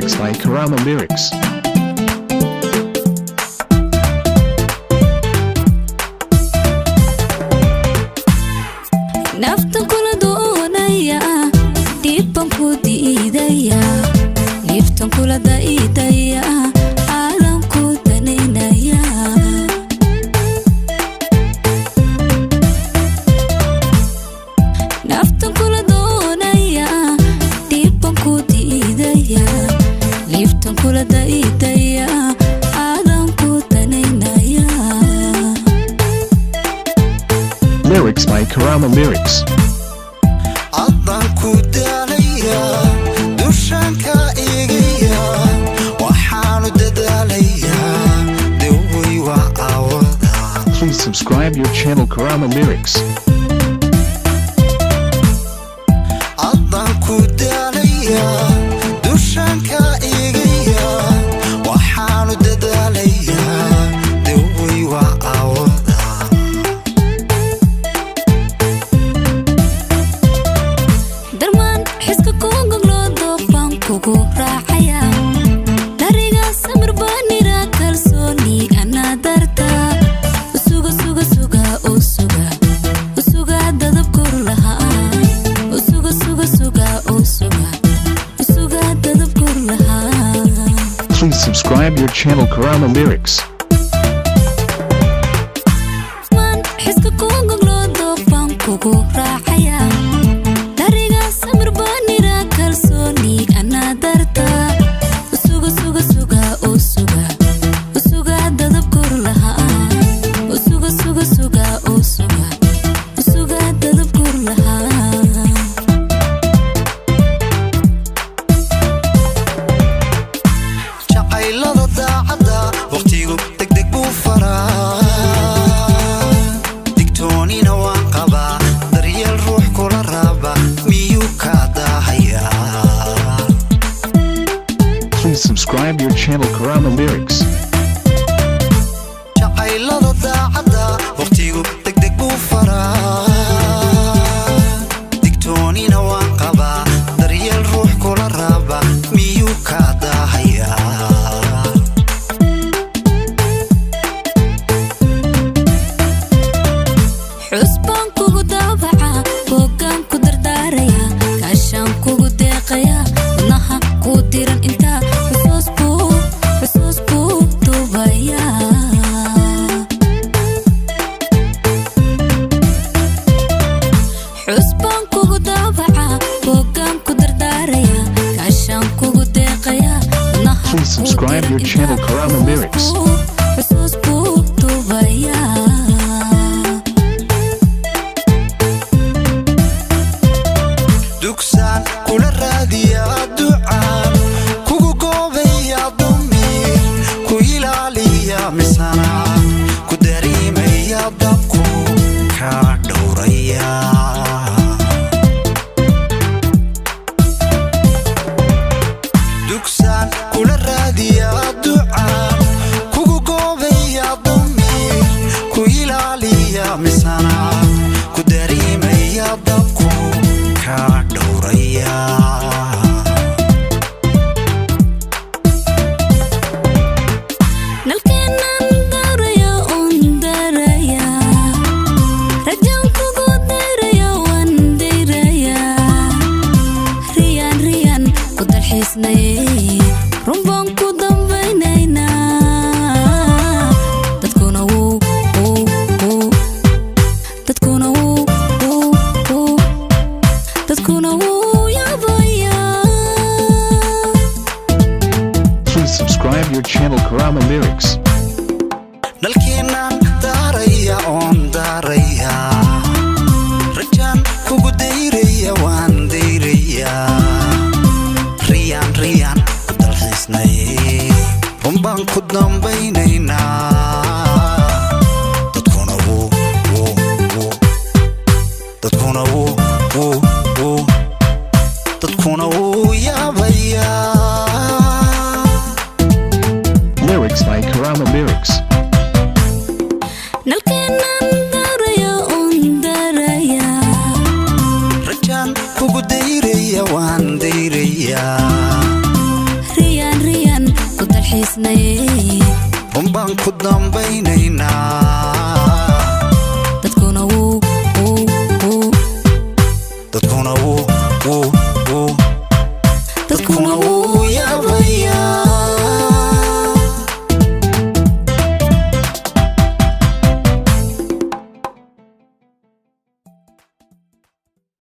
Lyrics by Karama Lyrics. Naftan kula doonaya diban ku diidaya liftan kula daidaya alam ku daneynaya Naftan kula doonaya diban ku diidaya liftan kula daidaya alam ku daneynaya Lyrics by Karama Lyrics. Adan ku dalaya dushanka igaya waxaanu dadalaya daway wa awada. Please subscribe your channel Karama Lyrics. Adan ku dalaya dushanka igaya waxaanu dadalaya daway wa awada. Darman xiska kugu loo doofan kugu raacaya dariga samir banira kalsooni ana darta usuga dadab kor laha usuga dadab kor laha Please subscribe your channel Karama Lyrics. Man xiska kugu loo doofan kugu raacaya dariga samir banira kalsooni ana darta usuga dadab kor laha usuga dadab kor laha Jacaylada daacada waqtigu degdeg buu faraa digtoonina waan qabaa daryeel ruux kula raba miyuu ka dahayaa. Please subscribe your channel Karama Lyrics. Jacaylada daacada waqtigu degdeg buu faraa digtoonina waan qabaa daryeel ruux kula raba miyuu ka dahayaa. xusbaan kugu daabaca hoggaan ku dardaaraya kaashaan kugu deeqaya wadnaha kuu diran intaa xusuus buu duubaya xusbaan kugu daabaca hoggaan ku dardaaraya kaashaan kugu deeqaya wadnaha Please subscribe your channel Karama Lyrics. xusuus buu duubaya Dugsan kula raadiya ducaan kugu goobaya damiir ku ilaaliya misana ku dareemaya dabku ka dhowraya. Dugsan kula raadiya ducaan kugu goobaya damiir ku ilaaliya misana ku dareemaya dabku ka dhowraya. nalkeenan daraya on daraya rajaan kugu dayraya waan dayraya riyan ku dalxiisnay runbaan ku dambaynayna dadkuna wuu yaabaya Please subscribe your channel Karama Lyrics. Nalkeenan daraya on daraya rajaan kugu dayraya waan dayraya riyan ku dalxiisnay runbaan ku dambaynaynaa dadkuna wuu yaabaya. Lyrics by Karama Lyrics. nalkeenan daraya on daraya Rajaan kugu dayraya waan dayraya ku dambaynaynaa dadkuna wuu dadkuna wuu